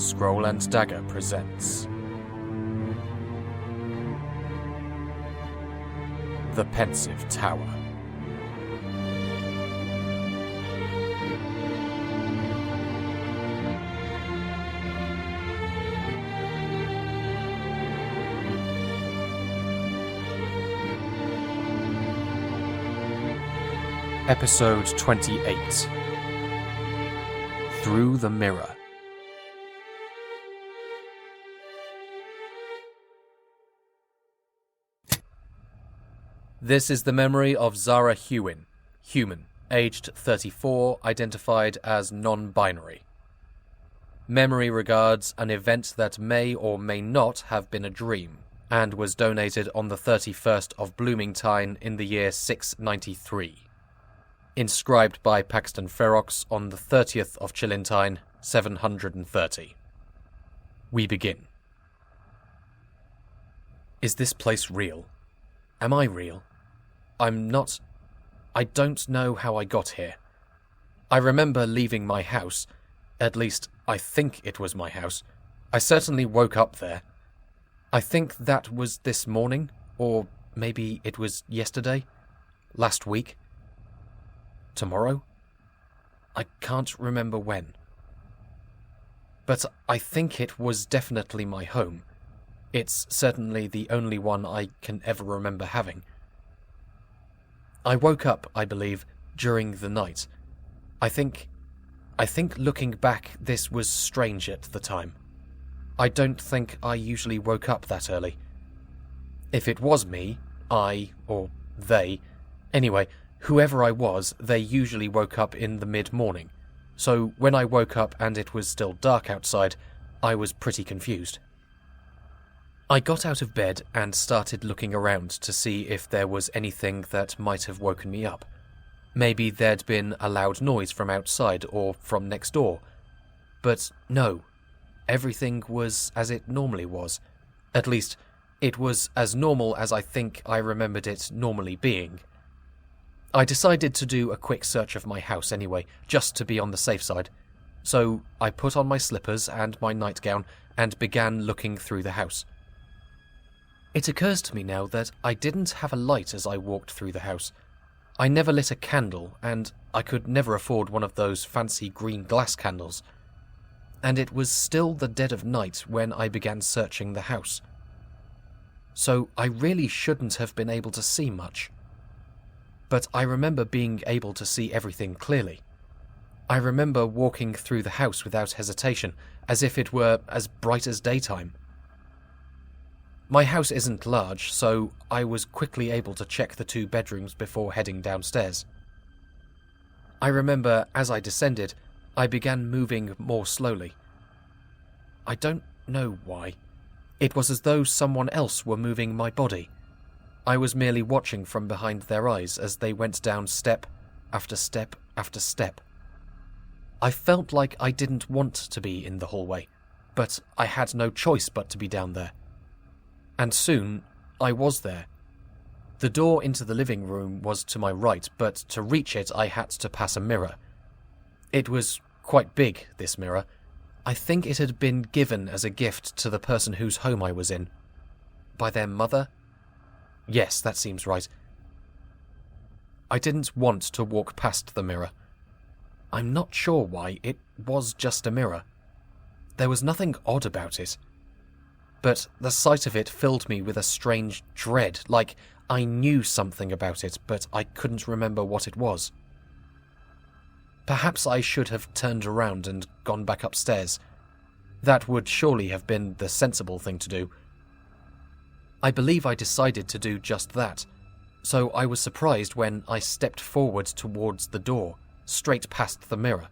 Scroll and Dagger presents The Pensive Tower. Episode 28. Through the Mirror. This is the memory of Zara Hewin, human, aged 34, identified as non-binary. Memory regards an event that may or may not have been a dream, and was donated on the 31st of Bloomingtine in the year 693. Inscribed by Paxton Ferox on the 30th of Chilentine, 730. We begin. Is this place real? Am I real? I'm not. I don't know how I got here. I remember leaving my house. At least, I think it was my house. I certainly woke up there. I think that was this morning, or maybe it was yesterday, last week. Tomorrow? I can't remember when. But I think it was definitely my home. It's certainly the only one I can ever remember having. I woke up, I believe, during the night. I think looking back, this was strange at the time. I don't think I usually woke up that early. If it was me, or they, anyway, whoever I was, they usually woke up in the mid-morning, so when I woke up and it was still dark outside, I was pretty confused. I got out of bed and started looking around to see if there was anything that might have woken me up. Maybe there'd been a loud noise from outside or from next door. But no, everything was as it normally was. At least, it was as normal as I think I remembered it normally being. I decided to do a quick search of my house anyway, just to be on the safe side. So I put on my slippers and my nightgown and began looking through the house. It occurs to me now that I didn't have a light as I walked through the house. I never lit a candle, and I could never afford one of those fancy green glass candles. And it was still the dead of night when I began searching the house. So I really shouldn't have been able to see much. But I remember being able to see everything clearly. I remember walking through the house without hesitation, as if it were as bright as daytime. My house isn't large, so I was quickly able to check the 2 bedrooms before heading downstairs. I remember as I descended, I began moving more slowly. I don't know why. It was as though someone else were moving my body. I was merely watching from behind their eyes as they went down step after step after step. I felt like I didn't want to be in the hallway, but I had no choice but to be down there. And soon, I was there. The door into the living room was to my right, but to reach it I had to pass a mirror. It was quite big, this mirror. I think it had been given as a gift to the person whose home I was in. By their mother? Yes, that seems right. I didn't want to walk past the mirror. I'm not sure why, it was just a mirror. There was nothing odd about it. But the sight of it filled me with a strange dread, like I knew something about it, but I couldn't remember what it was. Perhaps I should have turned around and gone back upstairs. That would surely have been the sensible thing to do. I believe I decided to do just that, so I was surprised when I stepped forward towards the door, straight past the mirror.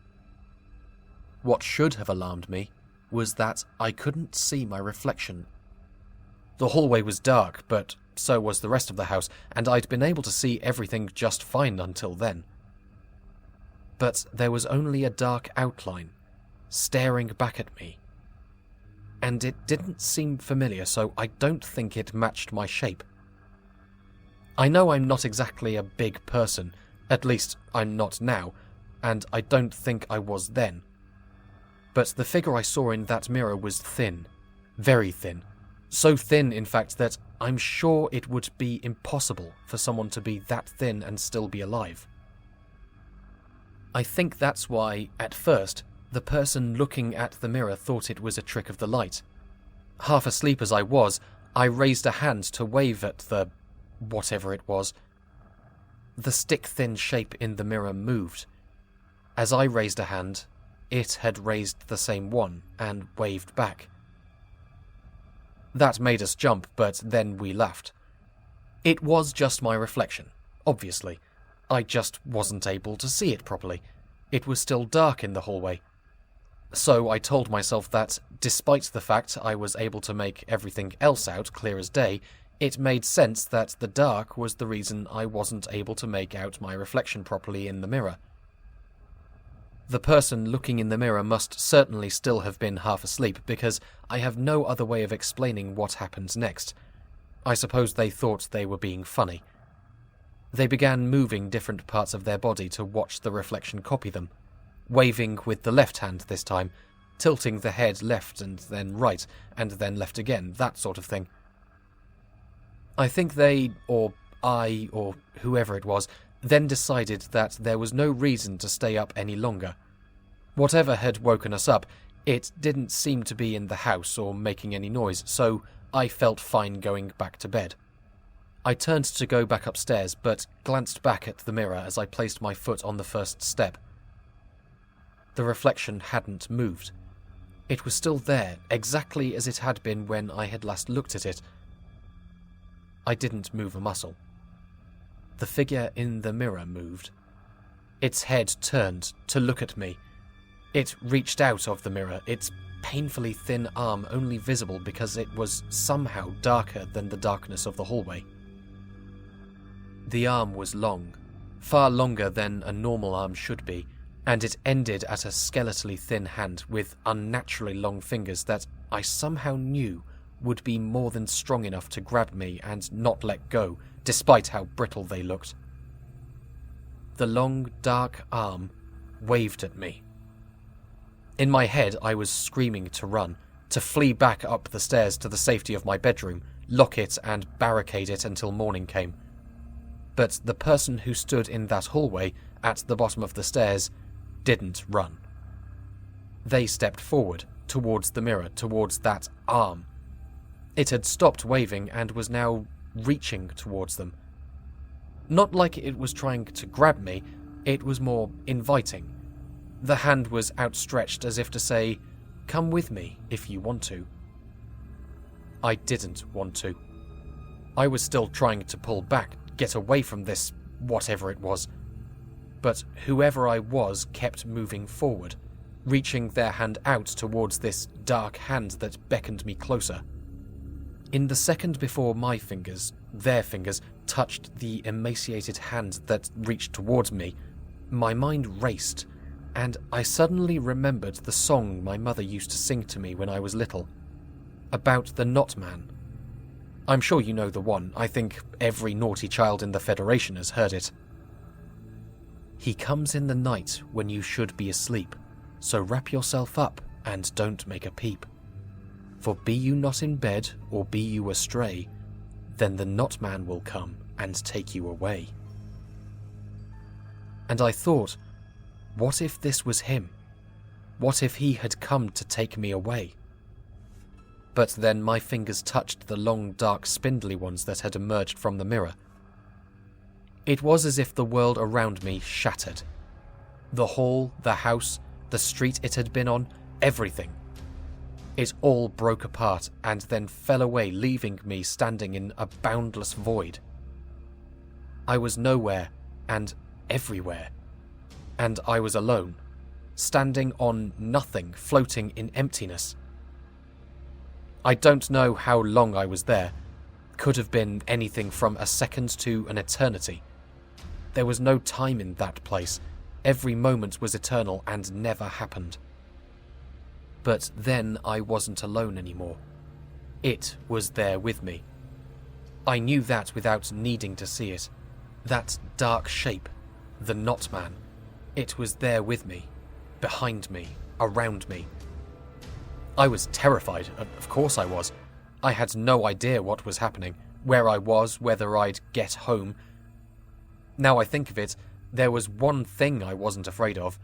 What should have alarmed me was that I couldn't see my reflection. The hallway was dark, but so was the rest of the house, and I'd been able to see everything just fine until then. But there was only a dark outline, staring back at me. And it didn't seem familiar, so I don't think it matched my shape. I know I'm not exactly a big person, at least I'm not now, and I don't think I was then. But the figure I saw in that mirror was thin, very thin. So thin, in fact, that I'm sure it would be impossible for someone to be that thin and still be alive. I think that's why, at first, the person looking at the mirror thought it was a trick of the light. Half asleep as I was, I raised a hand to wave at the whatever it was. The stick-thin shape in the mirror moved. As I raised a hand, it had raised the same one and waved back. That made us jump, but then we laughed. It was just my reflection, obviously. I just wasn't able to see it properly. It was still dark in the hallway. So I told myself that, despite the fact I was able to make everything else out clear as day, it made sense that the dark was the reason I wasn't able to make out my reflection properly in the mirror. The person looking in the mirror must certainly still have been half asleep, because I have no other way of explaining what happened next. I suppose they thought they were being funny. They began moving different parts of their body to watch the reflection copy them, waving with the left hand this time, tilting the head left and then right, and then left again, that sort of thing. I think they, or I, or whoever it was, then decided that there was no reason to stay up any longer. Whatever had woken us up, it didn't seem to be in the house or making any noise, so I felt fine going back to bed. I turned to go back upstairs, but glanced back at the mirror as I placed my foot on the first step. The reflection hadn't moved. It was still there, exactly as it had been when I had last looked at it. I didn't move a muscle. The figure in the mirror moved. Its head turned to look at me. It reached out of the mirror, its painfully thin arm only visible because it was somehow darker than the darkness of the hallway. The arm was long, far longer than a normal arm should be, and it ended at a skeletally thin hand with unnaturally long fingers that I somehow knew would be more than strong enough to grab me and not let go, despite how brittle they looked. The long, dark arm waved at me. In my head, I was screaming to run, to flee back up the stairs to the safety of my bedroom, lock it and barricade it until morning came. But the person who stood in that hallway at the bottom of the stairs didn't run. They stepped forward, towards the mirror, towards that arm. It had stopped waving and was now reaching towards them. Not like it was trying to grab me, it was more inviting. The hand was outstretched as if to say, "Come with me if you want to." I didn't want to. I was still trying to pull back, get away from this, whatever it was. But whoever I was kept moving forward, reaching their hand out towards this dark hand that beckoned me closer. In the second before my fingers, their fingers, touched the emaciated hand that reached towards me, my mind raced, and I suddenly remembered the song my mother used to sing to me when I was little, about the Knot Man. I'm sure you know the one. I think every naughty child in the Federation has heard it. "He comes in the night when you should be asleep, so wrap yourself up and don't make a peep. For be you not in bed or be you astray, then the Knot Man will come and take you away." And I thought, what if this was him? What if he had come to take me away? But then my fingers touched the long, dark, spindly ones that had emerged from the mirror. It was as if the world around me shattered. The hall, the house, the street it had been on, everything. It all broke apart and then fell away, leaving me standing in a boundless void. I was nowhere and everywhere. And I was alone, standing on nothing, floating in emptiness. I don't know how long I was there. Could have been anything from a second to an eternity. There was no time in that place. Every moment was eternal and never happened. But then I wasn't alone anymore. It was there with me. I knew that without needing to see it. That dark shape, the Knot Man, it was there with me. behind me, around me. I was terrified, of course I was. I had no idea what was happening, where I was, whether I'd get home. Now I think of it, there was one thing I wasn't afraid of.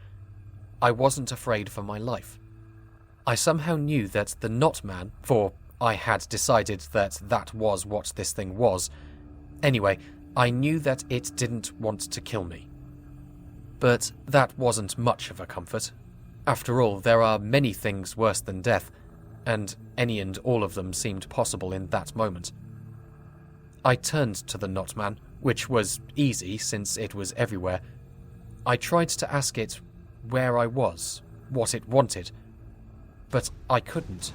I wasn't afraid for my life. I somehow knew that the Knot Man, for I had decided that that was what this thing was. Anyway, I knew that it didn't want to kill me. But that wasn't much of a comfort. After all, there are many things worse than death, and any and all of them seemed possible in that moment. I turned to the Knot Man, which was easy since it was everywhere. I tried to ask it where I was, what it wanted, but I couldn't.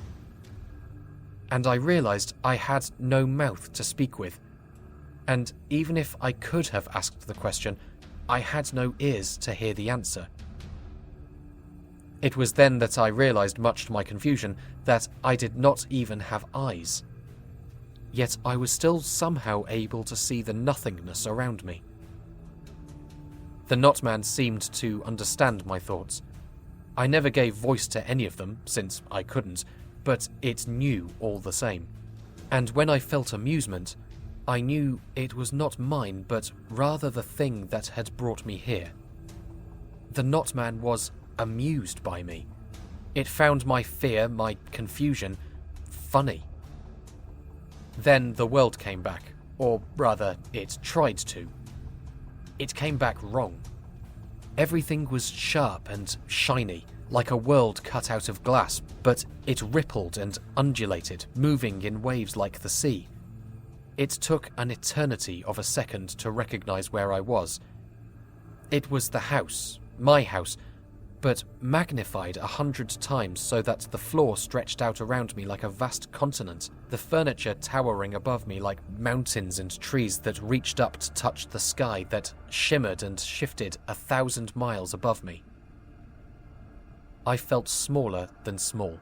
And I realized I had no mouth to speak with, and even if I could have asked the question, I had no ears to hear the answer. It was then that I realized, much to my confusion, that I did not even have eyes. Yet I was still somehow able to see the nothingness around me. The Knot Man seemed to understand my thoughts. I never gave voice to any of them, since I couldn't, but it knew all the same. And when I felt amusement, I knew it was not mine, but rather the thing that had brought me here. The Knot Man was amused by me. It found my fear, my confusion, funny. Then the world came back, or rather, it tried to. It came back wrong. Everything was sharp and shiny, like a world cut out of glass, but it rippled and undulated, moving in waves like the sea. It took an eternity of a second to recognize where I was. It was the house, my house, but magnified 100 times so that the floor stretched out around me like a vast continent, the furniture towering above me like mountains and trees that reached up to touch the sky that shimmered and shifted 1,000 miles above me. I felt smaller than small,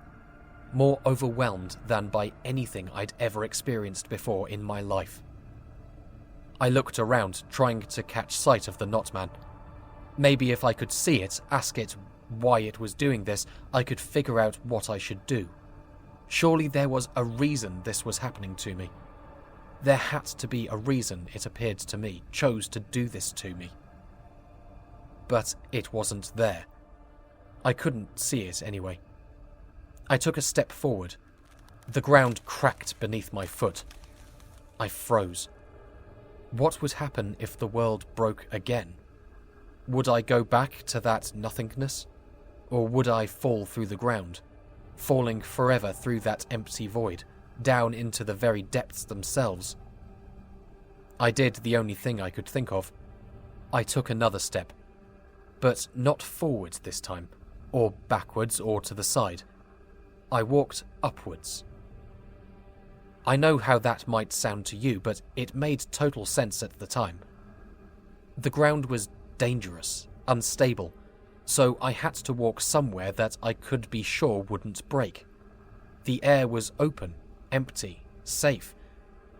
more overwhelmed than by anything I'd ever experienced before in my life. I looked around, trying to catch sight of the Knot Man. Maybe if I could see it, ask it why it was doing this, I could figure out what I should do. Surely there was a reason this was happening to me. There had to be a reason it appeared to me, chose to do this to me. But it wasn't there. I couldn't see it anyway. I took a step forward. The ground cracked beneath my foot. I froze. What would happen if the world broke again? Would I go back to that nothingness? Or would I fall through the ground, falling forever through that empty void, down into the very depths themselves? I did the only thing I could think of. I took another step, but not forward this time, or backwards or to the side. I walked upwards. I know how that might sound to you, but it made total sense at the time. The ground was dangerous, unstable, so I had to walk somewhere that I could be sure wouldn't break. The air was open, empty, safe,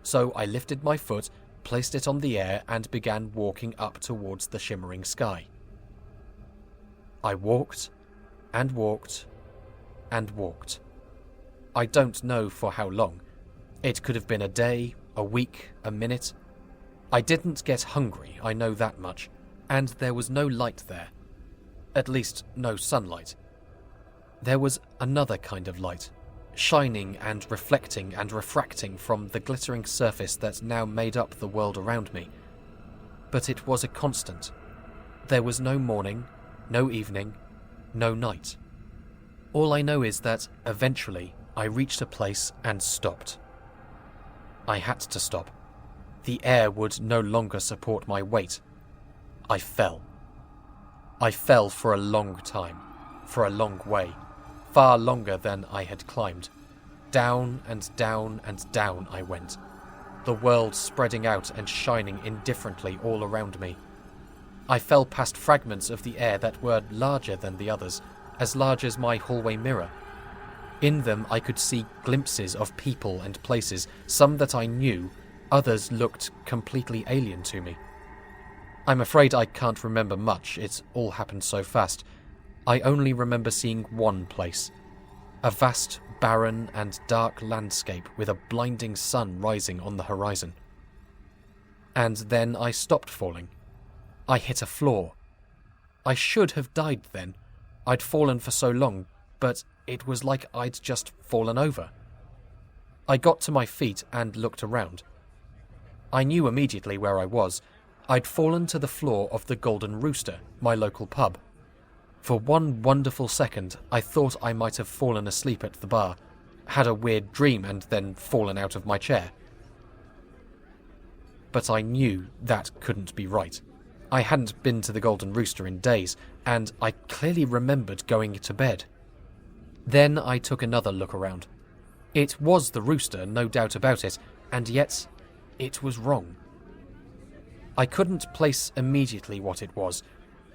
so I lifted my foot, placed it on the air, and began walking up towards the shimmering sky. I walked, and walked, and walked. I don't know for how long. It could have been a day, a week, a minute. I didn't get hungry, I know that much. And there was no light there. At least, no sunlight. There was another kind of light, shining and reflecting and refracting from the glittering surface that now made up the world around me. But it was a constant. There was no morning, no evening, no night. All I know is that, eventually, I reached a place and stopped. I had to stop. The air would no longer support my weight. I fell. I fell for a long time, for a long way, far longer than I had climbed. Down and down and down I went, the world spreading out and shining indifferently all around me. I fell past fragments of the air that were larger than the others, as large as my hallway mirror. In them I could see glimpses of people and places, some that I knew, others looked completely alien to me. I'm afraid I can't remember much, it all happened so fast. I only remember seeing one place. A vast, barren and dark landscape with a blinding sun rising on the horizon. And then I stopped falling. I hit a floor. I should have died then. I'd fallen for so long, but it was like I'd just fallen over. I got to my feet and looked around. I knew immediately where I was. I'd fallen to the floor of the Golden Rooster, my local pub. For one wonderful second, I thought I might have fallen asleep at the bar, had a weird dream and then fallen out of my chair. But I knew that couldn't be right. I hadn't been to the Golden Rooster in days, and I clearly remembered going to bed. Then I took another look around. It was the rooster, no doubt about it, and yet it was wrong. I couldn't place immediately what it was.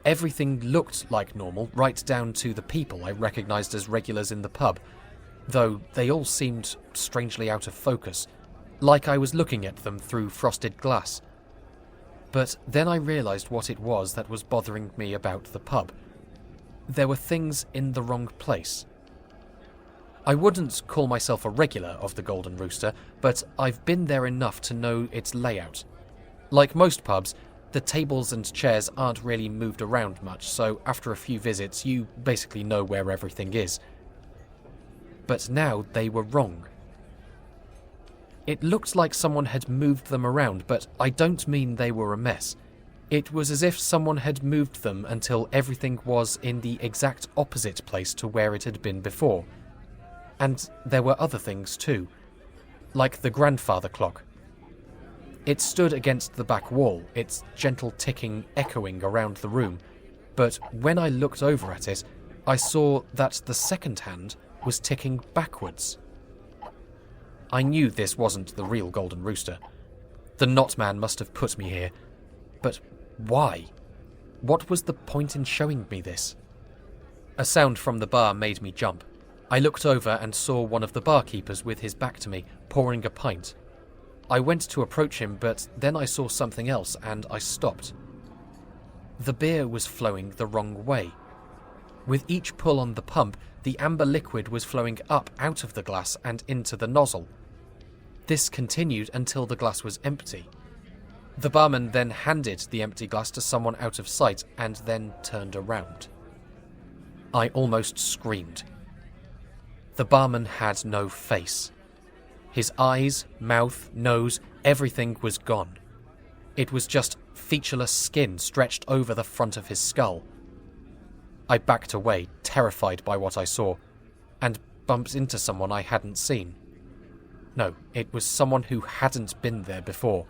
Everything looked like normal, right down to the people I recognised as regulars in the pub, though they all seemed strangely out of focus, like I was looking at them through frosted glass. But then I realised what it was that was bothering me about the pub. There were things in the wrong place. I wouldn't call myself a regular of the Golden Rooster, but I've been there enough to know its layout. Like most pubs, the tables and chairs aren't really moved around much, so after a few visits you basically know where everything is. But now they were wrong. It looked like someone had moved them around, but I don't mean they were a mess. It was as if someone had moved them until everything was in the exact opposite place to where it had been before. And there were other things too, like the grandfather clock. It stood against the back wall, its gentle ticking echoing around the room, but when I looked over at it, I saw that the second hand was ticking backwards. I knew this wasn't the real Golden Rooster. The Knot Man must have put me here. But why? What was the point in showing me this? A sound from the bar made me jump. I looked over and saw one of the barkeepers with his back to me, pouring a pint. I went to approach him, but then I saw something else and I stopped. The beer was flowing the wrong way. With each pull on the pump, the amber liquid was flowing up out of the glass and into the nozzle. This continued until the glass was empty. The barman then handed the empty glass to someone out of sight and then turned around. I almost screamed. The barman had no face. His eyes, mouth, nose, everything was gone. It was just featureless skin stretched over the front of his skull. I backed away, terrified by what I saw, and bumped into someone I hadn't seen. No, it was someone who hadn't been there before.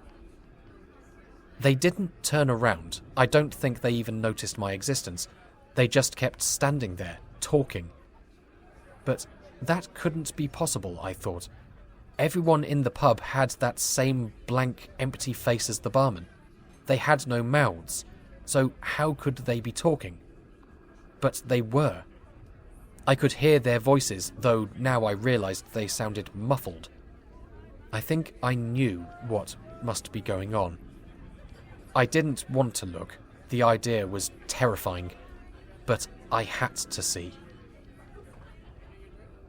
They didn't turn around. I don't think they even noticed my existence. They just kept standing there, talking. But that couldn't be possible, I thought. Everyone in the pub had that same blank, empty face as the barman. They had no mouths, so how could they be talking? But they were. I could hear their voices, though now I realised they sounded muffled. I think I knew what must be going on. I didn't want to look. The idea was terrifying, but I had to see.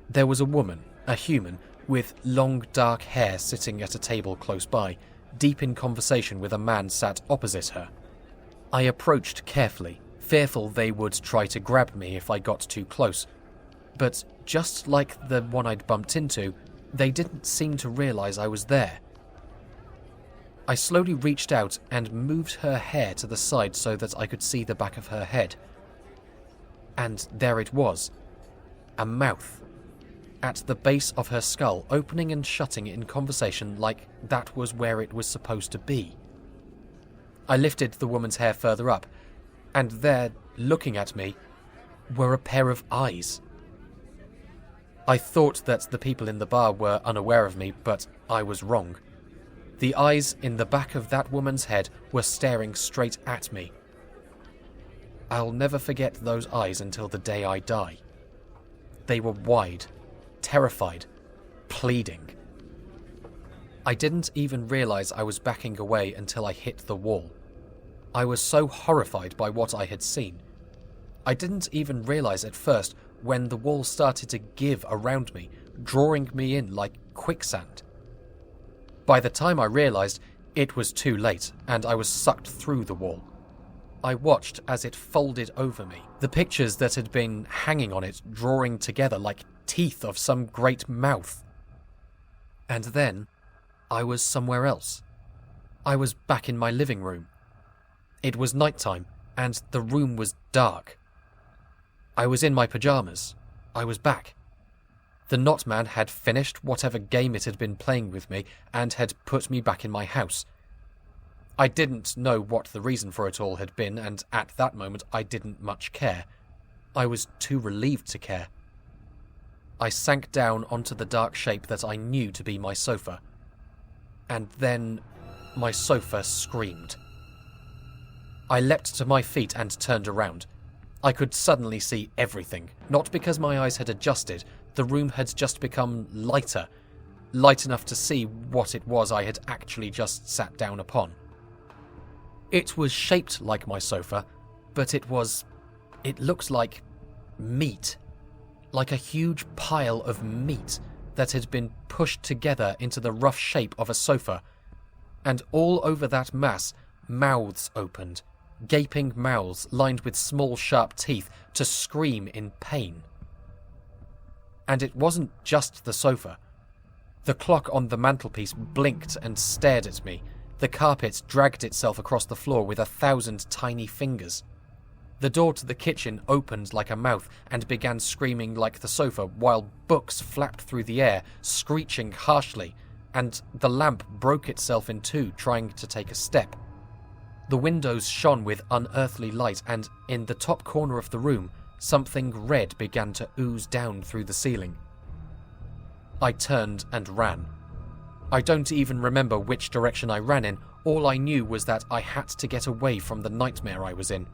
There was a woman, a human, with long dark hair sitting at a table close by, deep in conversation with a man sat opposite her. I approached carefully, fearful they would try to grab me if I got too close. But just like the one I'd bumped into, they didn't seem to realise I was there. I slowly reached out and moved her hair to the side so that I could see the back of her head. And there it was, a mouth. At the base of her skull, opening and shutting in conversation like that was where it was supposed to be. I lifted the woman's hair further up, and there, looking at me, were a pair of eyes. I thought that the people in the bar were unaware of me, but I was wrong. The eyes in the back of that woman's head were staring straight at me. I'll never forget those eyes until the day I die. They were wide, terrified, pleading. I didn't even realise I was backing away until I hit the wall. I was so horrified by what I had seen. I didn't even realise at first when the wall started to give around me, drawing me in like quicksand. By the time I realised, it was too late, and I was sucked through the wall. I watched as it folded over me, the pictures that had been hanging on it drawing together like teeth of some great mouth. And then, I was somewhere else. I was back in my living room. It was nighttime, and the room was dark. I was in my pyjamas. I was back. The Knot Man had finished whatever game it had been playing with me and had put me back in my house. I didn't know what the reason for it all had been, and at that moment I didn't much care. I was too relieved to care. I sank down onto the dark shape that I knew to be my sofa. And then my sofa screamed. I leapt to my feet and turned around. I could suddenly see everything, not because my eyes had adjusted. The room had just become lighter, light enough to see what it was I had actually just sat down upon. It was shaped like my sofa, but it looked like meat, like a huge pile of meat that had been pushed together into the rough shape of a sofa, and all over that mass, mouths opened, gaping mouths lined with small sharp teeth to scream in pain. And it wasn't just the sofa. The clock on the mantelpiece blinked and stared at me. The carpet dragged itself across the floor with 1,000 tiny fingers. The door to the kitchen opened like a mouth and began screaming like the sofa, while books flapped through the air, screeching harshly, and the lamp broke itself in two, trying to take a step. The windows shone with unearthly light, and in the top corner of the room, something red began to ooze down through the ceiling. I turned and ran. I don't even remember which direction I ran in. All I knew was that I had to get away from the nightmare I was in.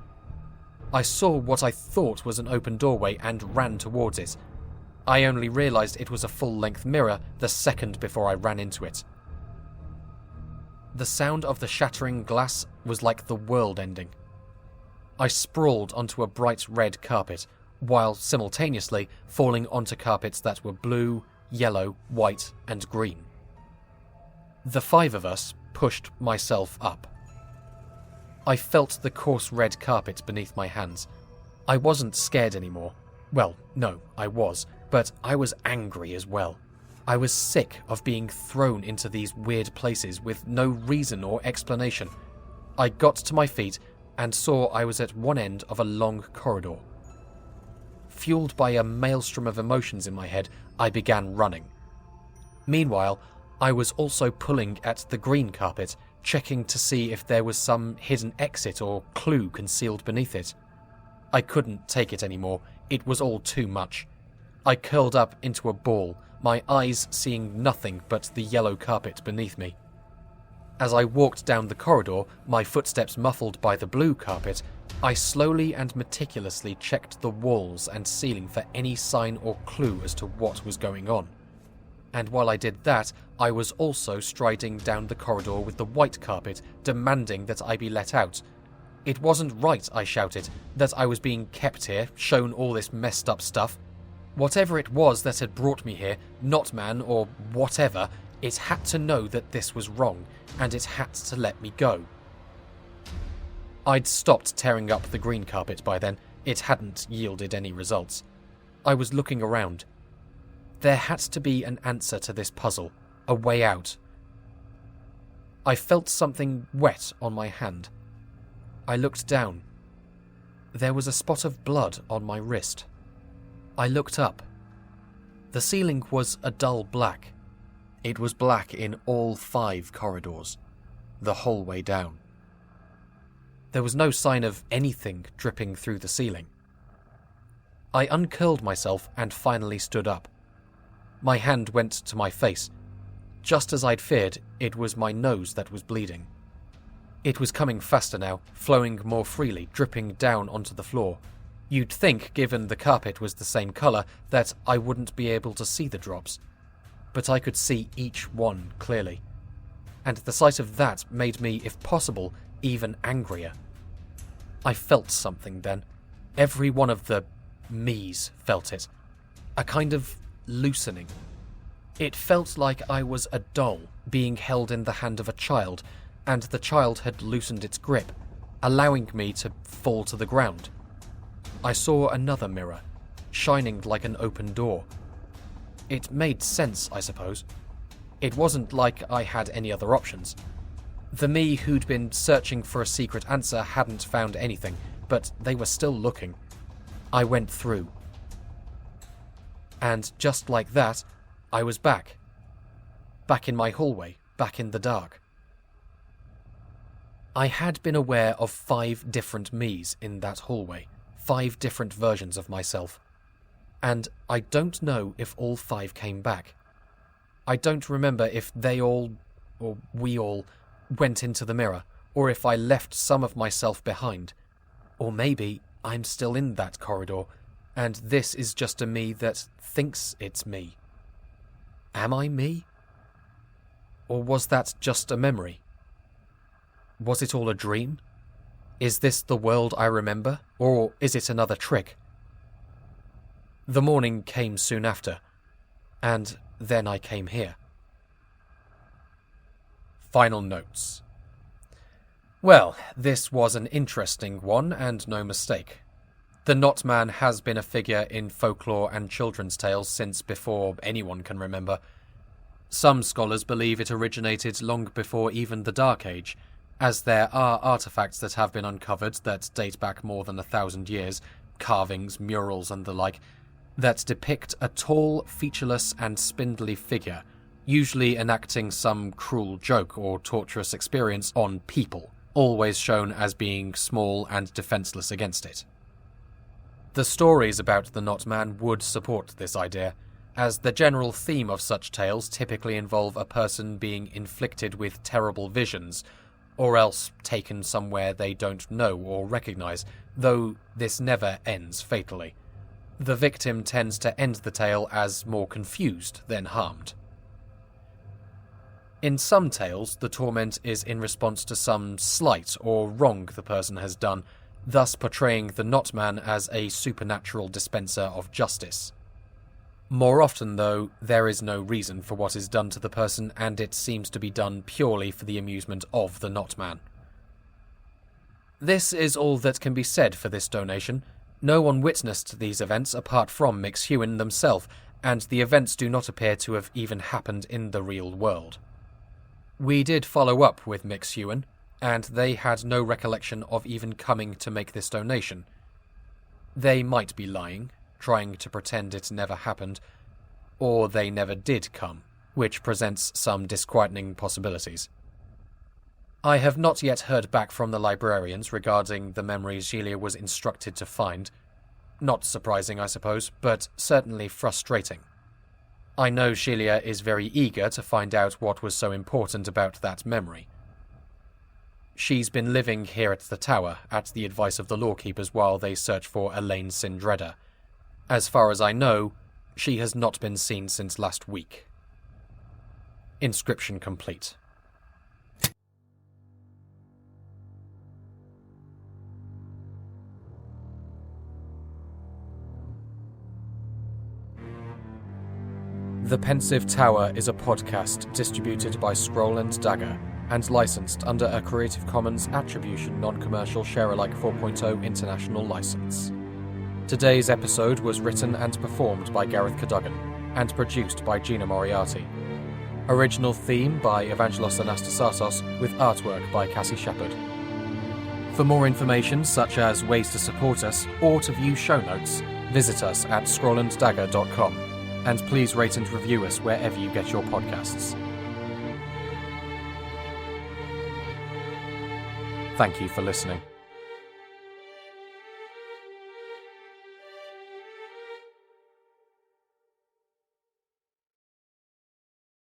I saw what I thought was an open doorway and ran towards it. I only realised it was a full-length mirror the second before I ran into it. The sound of the shattering glass was like the world ending. I sprawled onto a bright red carpet, while simultaneously falling onto carpets that were blue, yellow, white, and green. The five of us pushed myself up. I felt the coarse red carpet beneath my hands. I wasn't scared anymore. Well, no, I was, but I was angry as well. I was sick of being thrown into these weird places with no reason or explanation. I got to my feet and saw I was at one end of a long corridor. Fueled by a maelstrom of emotions in my head, I began running. Meanwhile, I was also pulling at the green carpet, checking to see if there was some hidden exit or clue concealed beneath it. I couldn't take it anymore. It was all too much. I curled up into a ball, my eyes seeing nothing but the yellow carpet beneath me. As I walked down the corridor, my footsteps muffled by the blue carpet, I slowly and meticulously checked the walls and ceiling for any sign or clue as to what was going on. And while I did that, I was also striding down the corridor with the white carpet, demanding that I be let out. It wasn't right, I shouted, that I was being kept here, shown all this messed up stuff. Whatever it was that had brought me here, Knot Man or whatever, it had to know that this was wrong, and it had to let me go. I'd stopped tearing up the green carpet by then. It hadn't yielded any results. I was looking around. There had to be an answer to this puzzle, a way out. I felt something wet on my hand. I looked down. There was a spot of blood on my wrist. I looked up. The ceiling was a dull black. It was black in all 5 corridors, the whole way down. There was no sign of anything dripping through the ceiling. I uncurled myself and finally stood up. My hand went to my face. Just as I'd feared, it was my nose that was bleeding. It was coming faster now, flowing more freely, dripping down onto the floor. You'd think, given the carpet was the same colour, that I wouldn't be able to see the drops. But I could see each one clearly. And the sight of that made me, if possible, even angrier. I felt something then. Every one of the me's felt it. A kind of loosening. It felt like I was a doll being held in the hand of a child, and the child had loosened its grip, allowing me to fall to the ground. I saw another mirror, shining like an open door. It made sense, I suppose. It wasn't like I had any other options. The me who'd been searching for a secret answer hadn't found anything, but they were still looking. I went through. And just like that, I was back. Back in my hallway, back in the dark. I had been aware of 5 different me's in that hallway, 5 different versions of myself. And I don't know if all 5 came back. I don't remember if they all, or we all, went into the mirror, or if I left some of myself behind. Or maybe I'm still in that corridor, and this is just a me that thinks it's me. Am I me? Or was that just a memory? Was it all a dream? Is this the world I remember, or is it another trick? The morning came soon after, and then I came here. Final notes. Well, this was an interesting one, and no mistake. The Knot Man has been a figure in folklore and children's tales since before anyone can remember. Some scholars believe it originated long before even the Dark Age, as there are artifacts that have been uncovered that date back more than 1,000 years, carvings, murals and the like, that depict a tall, featureless and spindly figure, usually enacting some cruel joke or torturous experience on people, always shown as being small and defenseless against it. The stories about the Knot Man would support this idea, as the general theme of such tales typically involve a person being inflicted with terrible visions, or else taken somewhere they don't know or recognize, though this never ends fatally. The victim tends to end the tale as more confused than harmed. In some tales, the torment is in response to some slight or wrong the person has done, thus portraying the Knot Man as a supernatural dispenser of justice. More often, though, there is no reason for what is done to the person, and it seems to be done purely for the amusement of the Knot Man. This is all that can be said for this donation. No one witnessed these events apart from Mix Hewin themselves, and the events do not appear to have even happened in the real world. We did follow up with Mix Hewin, and they had no recollection of even coming to make this donation. They might be lying, trying to pretend it never happened, or they never did come, which presents some disquieting possibilities. I have not yet heard back from the librarians regarding the memories Gilia was instructed to find. Not surprising, I suppose, but certainly frustrating. I know Gilia is very eager to find out what was so important about that memory. She's been living here at the tower at the advice of the lawkeepers while they search for Elaine Sindreda. As far as I know, she has not been seen since last week. Inscription complete. The Pensive Tower is a podcast distributed by Scroll and Dagger and licensed under a Creative Commons Attribution Non-Commercial Share-alike 4.0 International License. Today's episode was written and performed by Gareth Cadogan and produced by Gina Moriarty. Original theme by Evangelos Anastasatos with artwork by Cassie Shepherd. For more information such as ways to support us or to view show notes, visit us at scrollanddagger.com. And please rate and review us wherever you get your podcasts. Thank you for listening.